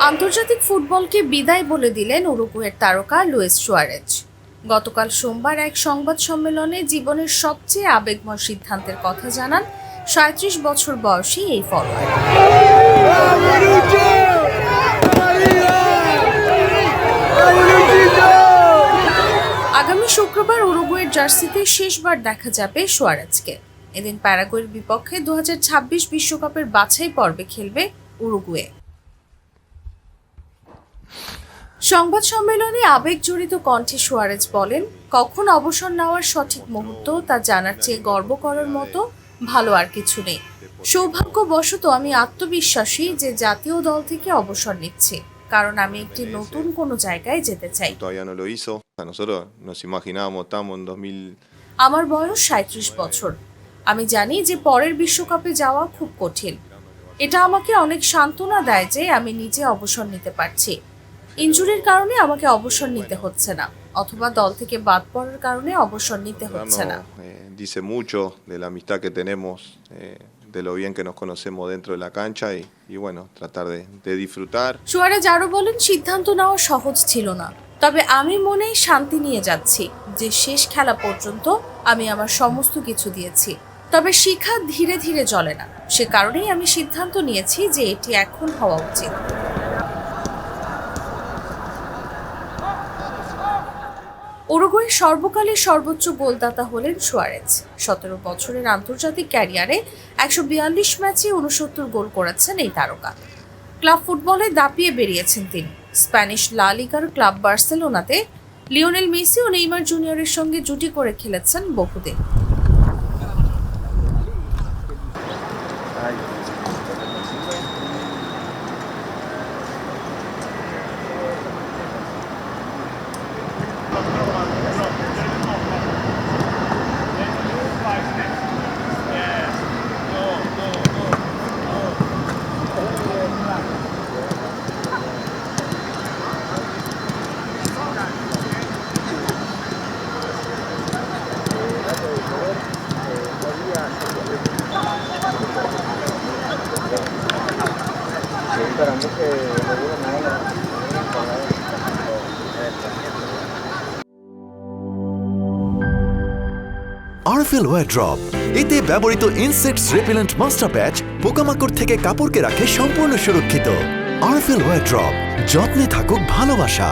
আন্তর্জাতিক ফুটবলকে বিদায় বলে দিলেন উরুগুয়ের তারকা লুইস সুয়ারেজ। গতকাল সোমবার এক সংবাদ সম্মেলনে জীবনের সবচেয়ে আবেগময় সিদ্ধান্তের কথা জানান ৩৭ বছর বয়সী এই ফরোয়ার্ড। আগামী শুক্রবার উরুগুয়ের জার্সিতে শেষবার দেখা যাবে সুয়ারেজকে। এদিন প্যারাগুয়ের বিপক্ষে ২০২৬ বিশ্বকাপের বাছাই পর্বে খেলবে উরুগুয়ে। সংবাদ সম্মেলনে আবেগজড়িত কণ্ঠে সুয়ারেজ বলেন, কখন অবসর নেওয়ার সঠিক মুহূর্ত তা জানার চেয়ে গর্ব করার মতো ভালো আর কিছু নেই। সৌভাগ্যবশত আমি আত্মবিশ্বাসী যে জাতীয় দল থেকে অবসর নিচ্ছি, কারণ আমি একটি নতুন কোনো জায়গায় যেতে চাই। আমার বয়স ৩৭ বছর। আমি জানি যে পরের বিশ্বকাপে যাওয়া খুব কঠিন। এটা আমাকে অনেক সান্ত্বনা দেয় যে আমি নিজে অবসর নিতে পারছি। ইনজুরির কারণে আমাকে অবসর নিতে হচ্ছে না, অথবা দল থেকে বাদ পড়ার কারণে অবসর নিতে হচ্ছে না। Dice mucho de la amistad que tenemos, de lo bien que nos conocemos dentro de la cancha y bueno, tratar de disfrutar. Suarez আরো বলেন, সিদ্ধান্ত নেওয়া সহজ ছিল না, তবে আমি মনে শান্তি নিয়ে যাচ্ছি যে শেষ খেলা পর্যন্ত আমি আমার সমস্ত কিছু দিয়েছি। তবে শিখা ধীরে ধীরে চলে না, সে কারণেই আমি সিদ্ধান্ত নিয়েছি যে এটি এখন হওয়া উচিত। উরুগুয়ের সর্বকালের সর্বোচ্চ গোলদাতা হলেন সুয়ারেজ। ১৭ বছরের আন্তর্জাতিক ক্যারিয়ারে ১৪২ ম্যাচে ৬৯ গোল করেছেন এই তারকা। ক্লাব ফুটবলে দাপিয়ে বেরিয়েছেন তিনি। স্প্যানিশ লা লিগার ক্লাব বার্সেলোনাতে লিওনেল মেসি ও নেইমার জুনিয়রের সঙ্গে জুটি করে খেলেছেন বহুদিন। আরএফএল ওয়্যার ড্রপ, এতে ব্যবহৃত ইনসেক্টস রিপেলেন্ট মাস্টার প্যাচ পোকামাকড় থেকে কাপড়কে রাখে সম্পূর্ণ সুরক্ষিত। আরএফএল ওয়্যার ড্রপ, যত্নে থাকুক ভালোবাসা।